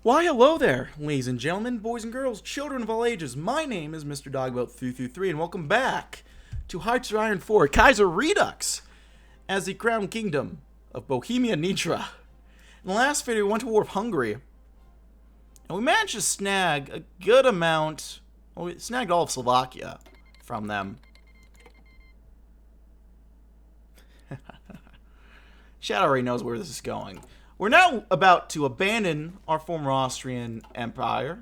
Why, hello there, ladies and gentlemen, boys and girls, children of all ages. My name is Mr. Dogboat333, and welcome back to Heights of Iron 4, Kaiserredux, as the Crown Kingdom of Bohemia Nitra. In the last video, we went to war with Hungary, and we managed to snag a good amount. Well, we snagged all of Slovakia from them. Shadow already knows where this is going. We're now about to abandon our former Austrian Empire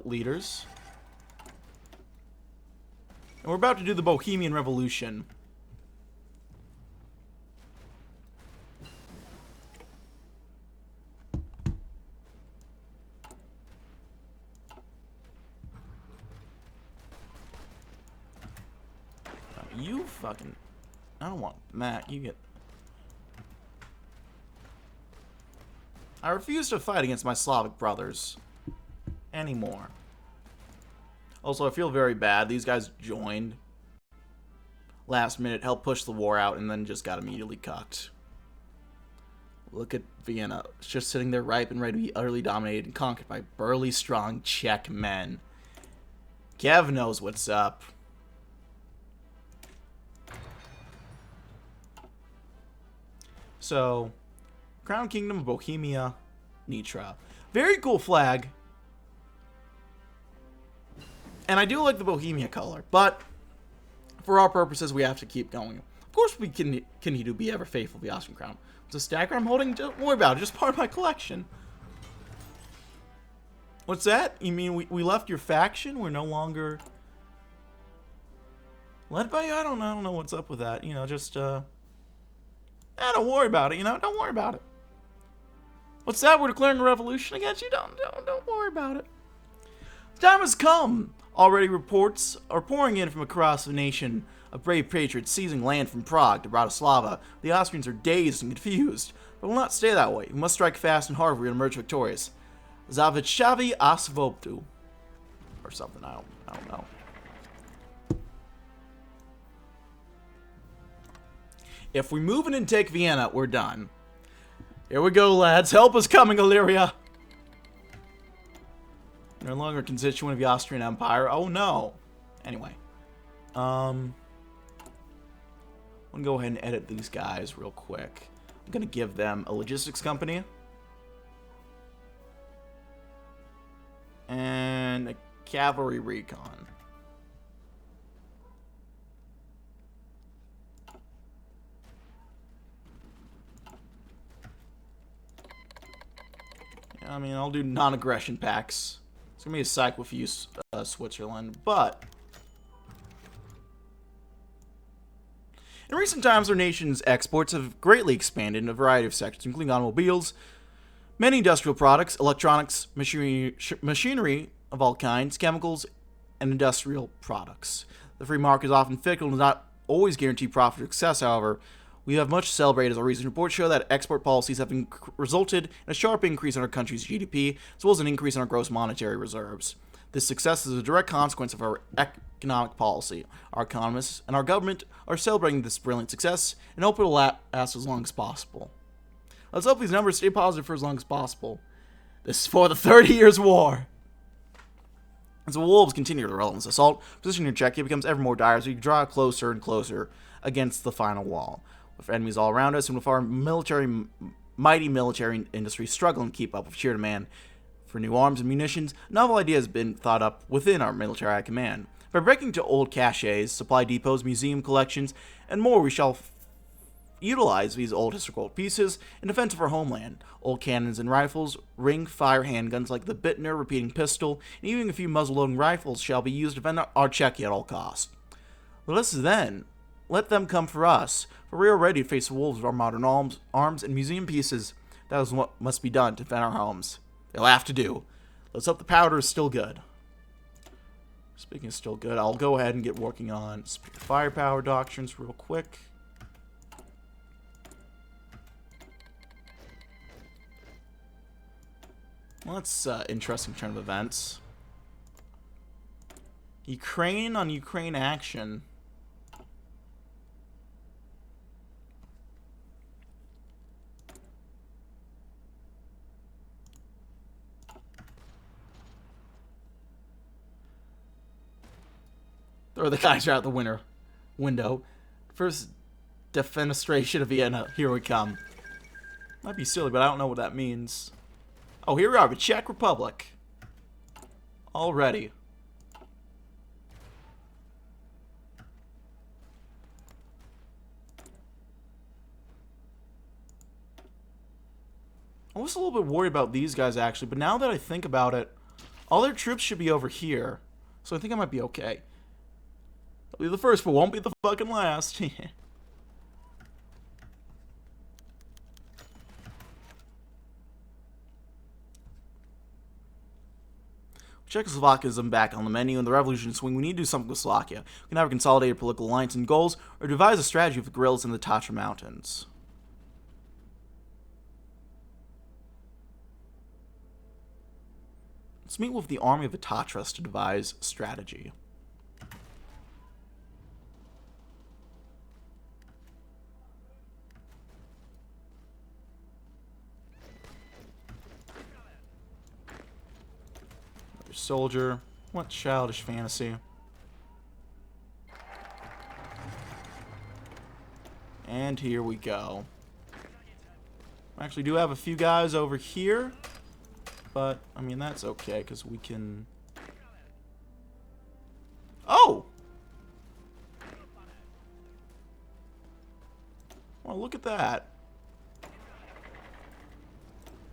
leaders. And we're about to do the Bohemian Revolution. You fucking... I don't want Matt. You get... I refuse to fight against my Slavic brothers anymore. Also, I feel very bad. These guys joined last minute, helped push the war out, and then just got immediately cucked. Look at Vienna. It's just sitting there ripe and ready to be utterly dominated and conquered by burly, strong Czech men. Kev knows what's up. So... Crown Kingdom of Bohemia Nitra. Very cool flag. And I do like the Bohemia color, but for our purposes, we have to keep going. Of course, we can to be ever faithful to the Austrian crown. It's a stagger I'm holding. Don't worry about it. Just part of my collection. What's that? You mean we left your faction? We're no longer led by you? I don't know what's up with that. You know, just don't worry about it. You know, don't worry about it. What's that? We're declaring a revolution against you? Don't worry about it. The time has come. Already reports are pouring in from across the nation of brave patriots seizing land from Prague to Bratislava. The Austrians are dazed and confused, but will not stay that way. We must strike fast and hard if we're to emerge victorious. Zavichavi Asvobtu. Or something, I don't know. If we move in and take Vienna, we're done. Here we go, lads. Help is coming, Illyria. No longer a constituent of the Austrian Empire. Oh, no. Anyway. I'm going to go ahead and edit these guys real quick. I'm going to give them a logistics company. And a cavalry recon. I mean, I'll do non-aggression packs. It's going to be a cycle if you use Switzerland, but... In recent times, our nation's exports have greatly expanded in a variety of sectors, including automobiles, many industrial products, electronics, machinery of all kinds, chemicals, and industrial products. The free market is often fickle and does not always guarantee profit or success, however. We have much to celebrate as our recent reports show that export policies have resulted in a sharp increase in our country's GDP, as well as an increase in our gross monetary reserves. This success is a direct consequence of our economic policy. Our economists and our government are celebrating this brilliant success and hope it will last as long as possible. Let's hope these numbers stay positive for as long as possible. This is for the 30 Years' War. As the wolves continue their relentless assault, position near Czechia becomes ever more dire as we draw closer and closer against the final wall. With enemies all around us and with our mighty military industry struggling to keep up with sheer demand for new arms and munitions, novel ideas have been thought up within our military command. By breaking into old caches, supply depots, museum collections, and more, we shall utilize these old historical pieces in defense of our homeland. Old cannons and rifles, ring-fire handguns like the Bittner repeating pistol, and even a few muzzle-loading rifles shall be used to defend our Czechia at all costs. Let them come for us, for we are ready to face the wolves of our modern arms and museum pieces. That is what must be done to defend our homes. They'll have to do. Let's hope the powder is still good. Speaking of still good, I'll go ahead and get working on firepower doctrines real quick. Well, that's interesting turn of events. Ukraine on Ukraine action. Throw the Kaiser out the window. First defenestration of Vienna. Here we come. Might be silly, but I don't know what that means. Oh, here we are, the Czech Republic. Already. I was a little bit worried about these guys, actually, but now that I think about it, all their troops should be over here. So I think I might be okay. I'll be the first, but won't be the fucking last. Czechoslovakia is back on the menu, and the revolution swing. We need to do something with Slovakia. We can have a consolidated political alliance and goals, or devise a strategy for the guerrillas in the Tatra Mountains. Let's meet with the army of the Tatras to devise strategy. Another soldier. What childish fantasy. And here we go. I actually do have a few guys over here. But, I mean, that's okay, because we can... Oh! Well, look at that.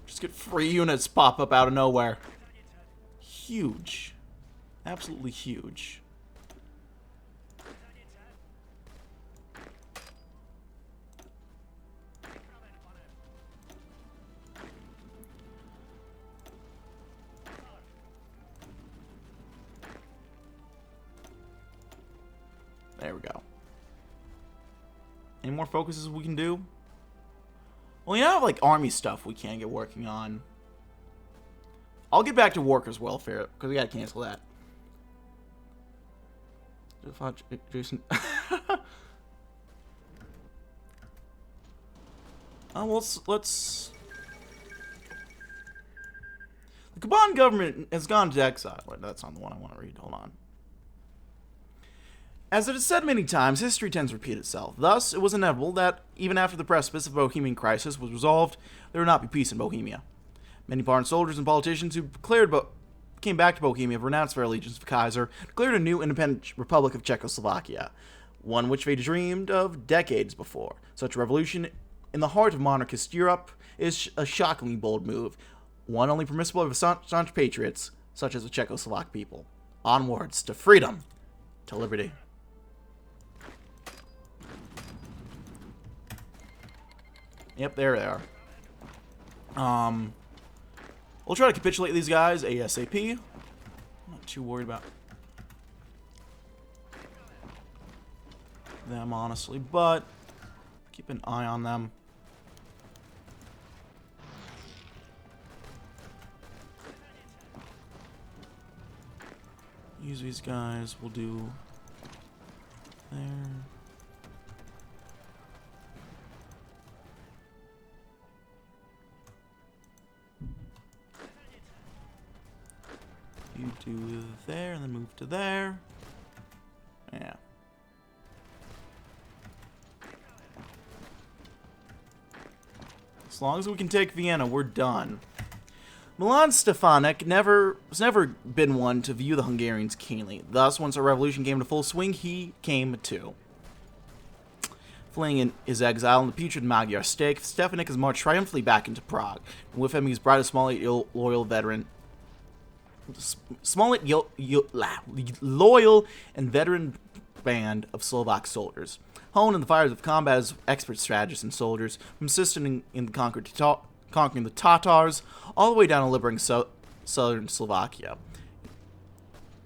Just get free units pop up out of nowhere. Huge. Absolutely huge. There we go. Any more focuses we can do? Well, you have like army stuff we can't get working on. I'll get back to workers' welfare because we gotta cancel that. Jason. Well, let's. The Kuban government has gone to exile. Wait, that's not the one I want to read. Hold on. As it is said many times, history tends to repeat itself. Thus, it was inevitable that, even after the precipice of the Bohemian crisis was resolved, there would not be peace in Bohemia. Many foreign soldiers and politicians who came back to Bohemia renounced their allegiance to the Kaiser, declared a new independent republic of Czechoslovakia, one which they dreamed of decades before. Such a revolution in the heart of monarchist Europe is a shockingly bold move, one only permissible of staunch patriots, such as the Czechoslovak people. Onwards to freedom, to liberty. Yep, there they are. We'll try to capitulate these guys ASAP. I'm not too worried about them, honestly, but keep an eye on them. Use these guys. We'll do there. You do there, and then move to there. Yeah. As long as we can take Vienna, we're done. Milan Stefanik has never been one to view the Hungarians keenly. Thus, once our revolution came to full swing, he came too. Fleeing in his exile in the putrid Magyar stake, Stefanik has marched triumphantly back into Prague, and with him he's brought a small, loyal veteran. Loyal and veteran band of Slovak soldiers, honed in the fires of combat as expert strategists and soldiers, from assisting in conquering the Tatars, all the way down to liberating southern Slovakia,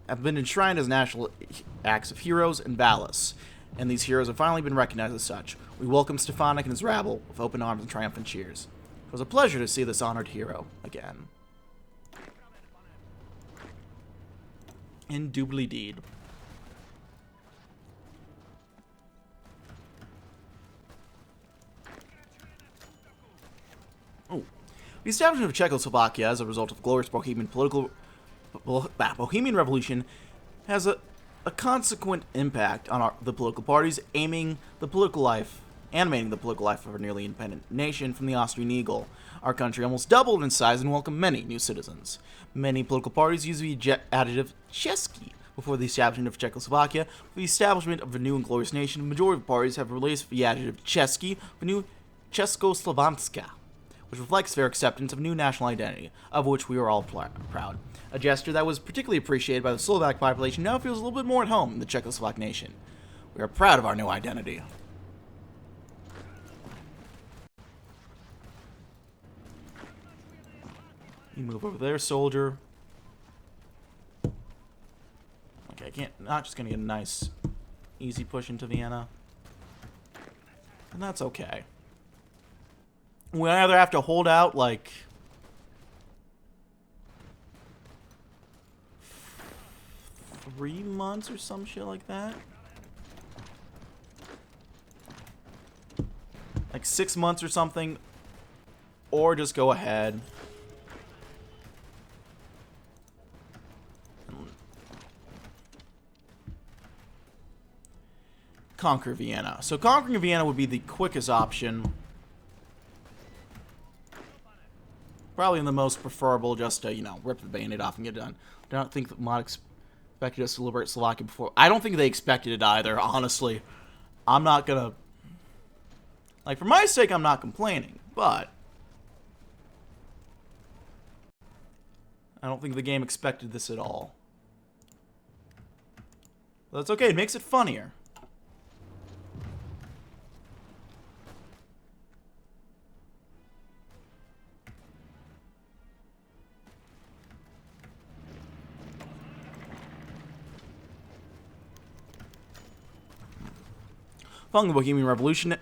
have been enshrined as national acts of heroes and valors, and these heroes have finally been recognized as such. We welcome Stefanik and his rabble with open arms and triumphant cheers. It was a pleasure to see this honored hero again. Indubitably deed. Oh. The establishment of Czechoslovakia as a result of glorious Bohemian Revolution has a consequent impact on the political parties animating the political life of a nearly independent nation from the Austrian eagle. Our country almost doubled in size and welcomed many new citizens. Many political parties used the adjective Český before the establishment of Czechoslovakia. For the establishment of a new and glorious nation, the majority of parties have replaced the adjective Český for new Czechoslovakia, which reflects their acceptance of a new national identity, of which we are all proud. A gesture that was particularly appreciated by the Slovak population now feels a little bit more at home in the Czechoslovak nation. We are proud of our new identity. You move over there, soldier. Okay, not just gonna get a nice, easy push into Vienna. And that's okay. We either have to hold out, like, 3 months or some shit like that. Like 6 months or something. Or just go ahead. Conquer Vienna. So conquering Vienna would be the quickest option. Probably the most preferable, just to, you know, rip the Bayonet off and get it done. I don't think that Mod expected us to liberate Slovakia before. I don't think they expected it either, honestly. I'm not gonna... Like, for my sake, I'm not complaining, but... I don't think the game expected this at all. But that's okay, it makes it funnier. Following the Bohemian Revolution,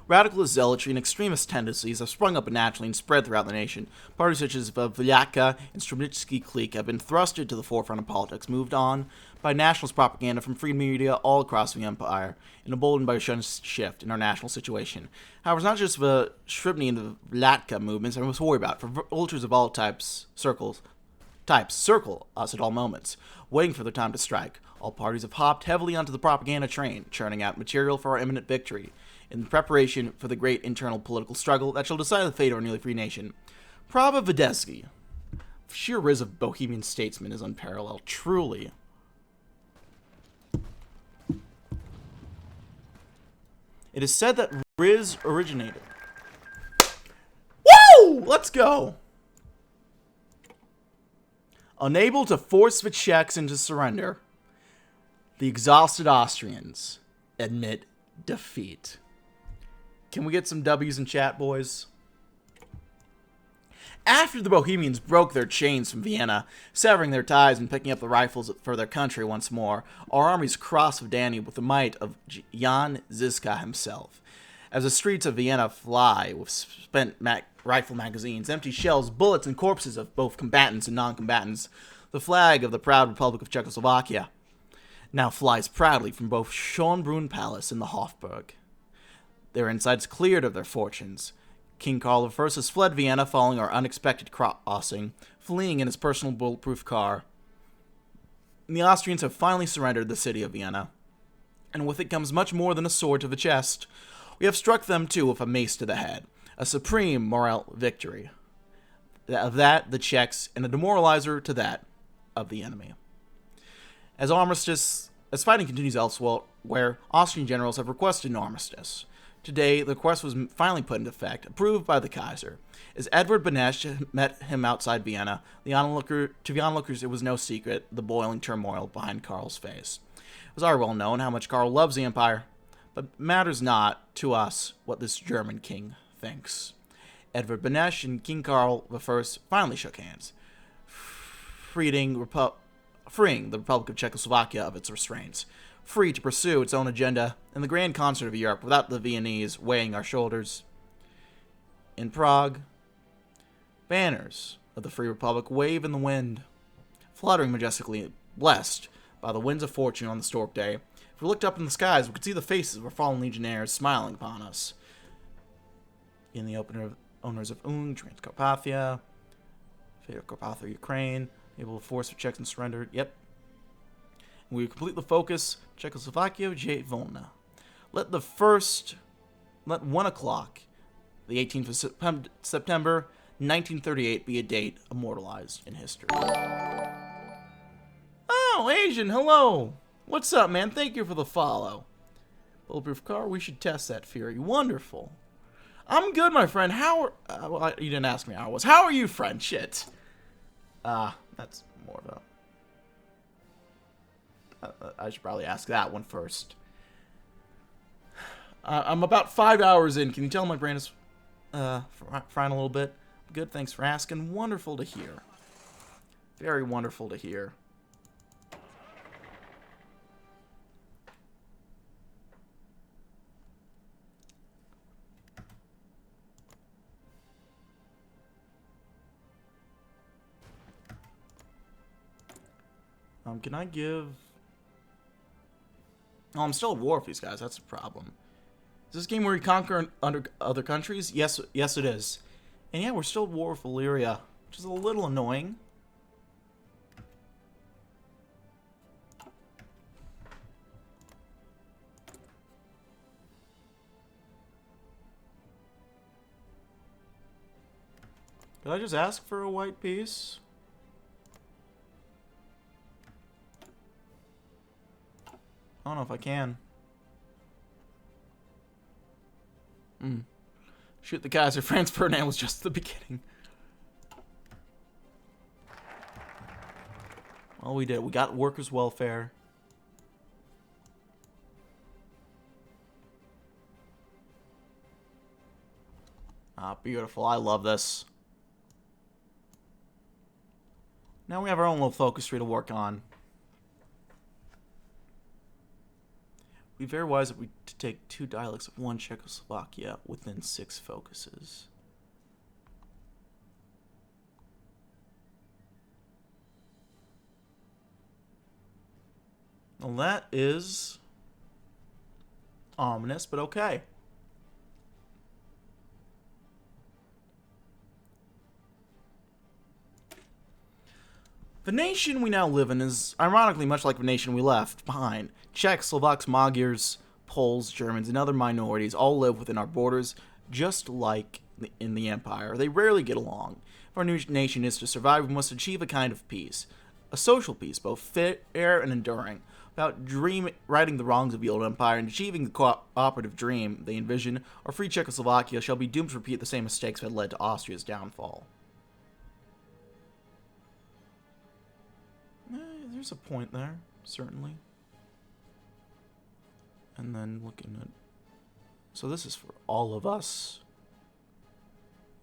radical zealotry and extremist tendencies have sprung up naturally and spread throughout the nation. Parties such as the Vyaka and Stromitsky clique have been thrusted to the forefront of politics, moved on by nationalist propaganda from free media all across the empire, and emboldened by a sudden shift in our national situation. However, it's not just the Shribny and the Vlatka movements I must worry about, for ultras of all circle us at all moments, waiting for their time to strike. All parties have hopped heavily onto the propaganda train, churning out material for our imminent victory, in preparation for the great internal political struggle that shall decide the fate of our nearly free nation. Prava Videsky. Sheer riz of Bohemian statesman is unparalleled, truly. It is said that Riz originated. Woo! Let's go! Unable to force the Czechs into surrender, the exhausted Austrians admit defeat. Can we get some W's in chat, boys? After the Bohemians broke their chains from Vienna, severing their ties and picking up the rifles for their country once more, our armies crossed the Danube with the might of Jan Žižka himself. As the streets of Vienna fly with spent rifle magazines, empty shells, bullets, and corpses of both combatants and non-combatants, the flag of the proud Republic of Czechoslovakia now flies proudly from both Schönbrunn Palace and the Hofburg. Their insides cleared of their fortunes. King Karl I has fled Vienna following our unexpected crossing, fleeing in his personal bulletproof car. And the Austrians have finally surrendered the city of Vienna. And with it comes much more than a sword to the chest. We have struck them too with a mace to the head. A supreme moral victory. Of that, the Czechs, and a demoralizer to that of the enemy. As fighting continues elsewhere, where Austrian generals have requested an armistice. Today, the request was finally put into effect, approved by the Kaiser. As Edward Beneš met him outside Vienna, to the onlookers it was no secret the boiling turmoil behind Karl's face. It was already well known how much Karl loves the empire, but it matters not to us what this German king thinks. Edward Beneš and King Karl I finally shook hands, freeing the Republic of Czechoslovakia of its restraints, free to pursue its own agenda in the grand concert of Europe without the Viennese weighing our shoulders. In Prague, banners of the Free Republic wave in the wind, fluttering majestically, blessed by the winds of fortune on the stork day. If we looked up in the skies, we could see the faces of our fallen legionnaires smiling upon us. In the owners of Ung, Transcarpathia, Fate of Carpathia, Ukraine, able to force the Czechs and surrendered. Yep. We complete the focus. Czechoslovakia, Vienna. Let 1 o'clock, the 18th of September, 1938, be a date immortalized in history. Oh, Asian, hello. What's up, man? Thank you for the follow. Bulletproof car, we should test that Fury. Wonderful. I'm good, my friend. How are... well, you didn't ask me how I was. How are you, friend? Shit. That's more of a... I should probably ask that one first. I'm about 5 hours in. Can you tell my brain is frying a little bit? Good, thanks for asking. Wonderful to hear. Very wonderful to hear. Can I give... Oh, I'm still at war with these guys. That's a problem. Is this game where you conquer other countries? Yes, it is. And yeah, we're still at war with Illyria, which is a little annoying. Did I just ask for a white piece? I don't know if I can. Shoot the Kaiser. Franz Ferdinand was just the beginning. Well, we did. We got workers' welfare. Ah, beautiful. I love this. Now we have our own little focus tree to work on. It'd be very wise if we to take 2 dialects of 1 Czechoslovakia within 6 focuses. Well, that is ominous, but okay. The nation we now live in is ironically much like the nation we left behind. Czechs, Slovaks, Magyars, Poles, Germans, and other minorities all live within our borders, just like in the Empire. They rarely get along. If our new nation is to survive, we must achieve a kind of peace. A social peace, both fair and enduring. Without righting the wrongs of the old empire and achieving the cooperative dream they envision, our free Czechoslovakia shall be doomed to repeat the same mistakes that had led to Austria's downfall. There's a point there, certainly. And then looking at... So this is for all of us.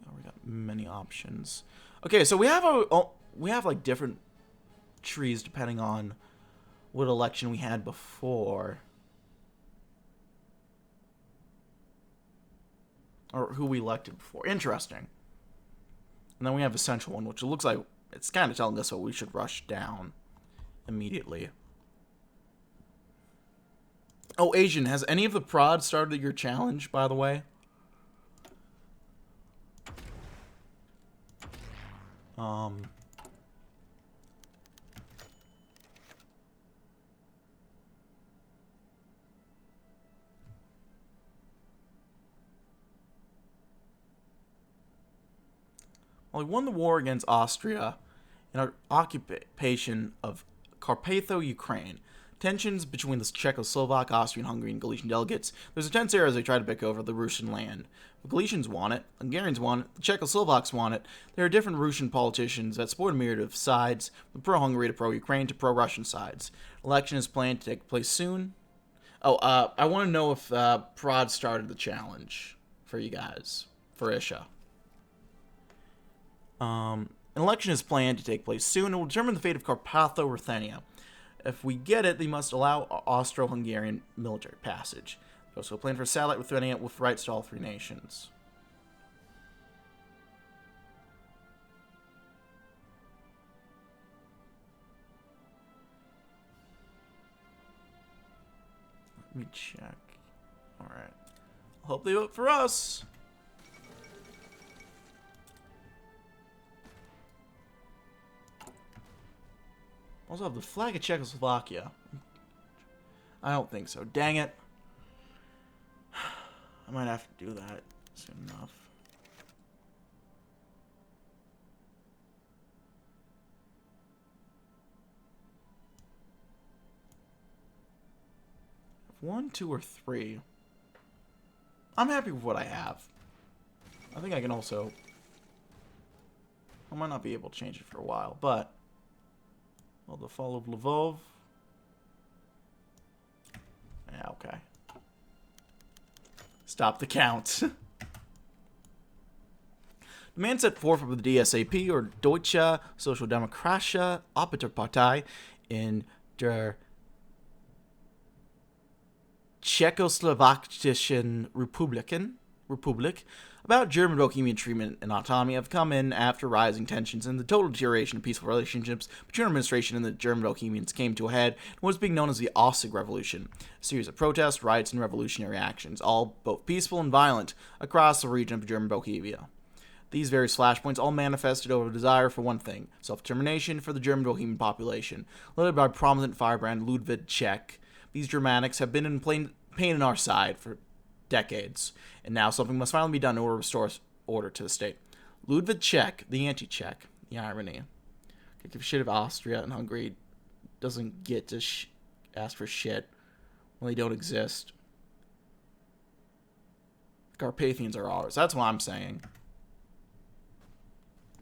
Oh, we got many options. Okay, so we have like different trees depending on what election we had before. Or who we elected before. Interesting. And then we have a central one, which looks like it's kind of telling us what we should rush down immediately. Oh, Asian, has any of the prods started your challenge, by the way? Well, we won the war against Austria in our occupation of Carpatho-Ukraine. Tensions between the Czechoslovak, Austrian, Hungarian, and Galician delegates. There's a tense era as they try to pick over the Russian land. The Galicians want it, Hungarians want it, the Czechoslovaks want it. There are different Russian politicians that support a myriad of sides, from pro-Hungary to pro-Ukraine to pro-Russian sides. Election is planned to take place soon. Oh, I want to know if Prod started the challenge for you guys, for Isha. An election is planned to take place soon and will determine the fate of Carpatho-Ruthenia. If we get it, they must allow Austro-Hungarian military passage. They also plan for satellite Ruthenia with rights to all 3 nations. Let me check. Alright. I hope they vote for us. Also have the flag of Czechoslovakia. I don't think so. Dang it. I might have to do that soon enough. One, two, or three. I'm happy with what I have. I think I can also... I might not be able to change it for a while, but... Well, the fall of Lvov. Yeah, okay. Stop the count. Demand set forth by the DSAP, or Deutsche Sozialdemokratische Arbeiterpartei, in der Czechoslovakischen Republic about German Bohemian treatment and autonomy have come in after rising tensions and the total deterioration of peaceful relationships between our administration and the German Bohemians came to a head in what was being known as the Aussig Revolution, a series of protests, riots, and revolutionary actions, all both peaceful and violent, across the region of German Bohemia. These various flashpoints all manifested over a desire for one thing, self-determination for the German Bohemian population, led by prominent firebrand Ludwig Czech. These Germanics have been in pain in our side for decades, and now something must finally be done in order to restore order to the state. Ludwig Czech, the anti-Czech, the irony. Could give a shit if Austria and Hungary doesn't get to ask for shit when they don't exist. The Carpathians are ours. That's what I'm saying.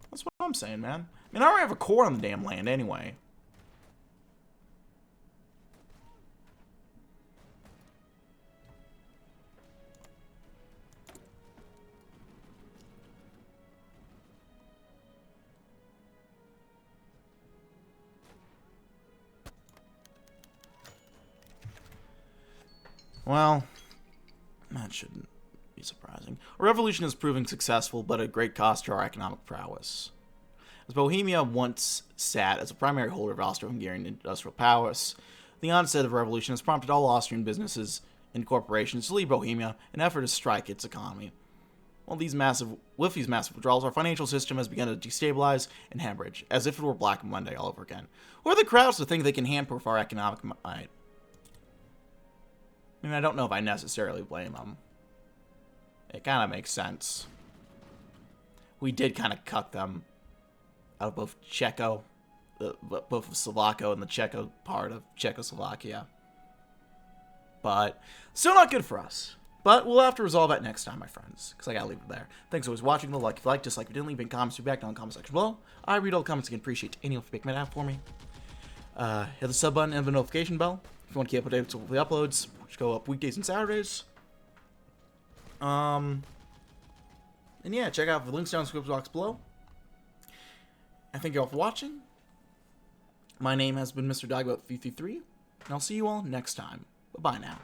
That's what I'm saying, man. I mean, I already have a core on the damn land anyway. Well, that shouldn't be surprising. A revolution is proving successful, but at great cost to our economic prowess. As Bohemia once sat as a primary holder of Austro-Hungarian industrial prowess, the onset of the revolution has prompted all Austrian businesses and corporations to leave Bohemia in an effort to strike its economy. With these massive withdrawals, our financial system has begun to destabilize and hemorrhage, as if it were Black Monday all over again. Who are the crowds to think they can hamper our economic might? I mean, I don't know if I necessarily blame them. It kind of makes sense. We did kind of cut them out of both both of Slovakia and the Czecho part of Czechoslovakia. But still not good for us. But we'll have to resolve that next time, my friends, because I gotta leave it there. Thanks for always watching. Like if you liked, dislike if you didn't, leave any comments, feedback down in the comment section below. I read all the comments and appreciate any feedback you might have for me. Hit the sub button and the notification bell if you want to keep updated with the uploads, which go up weekdays and Saturdays. And yeah, check out the links down in the description box below. I thank you all for watching. My name has been Mr. DB333, and I'll see you all next time. Bye-bye now.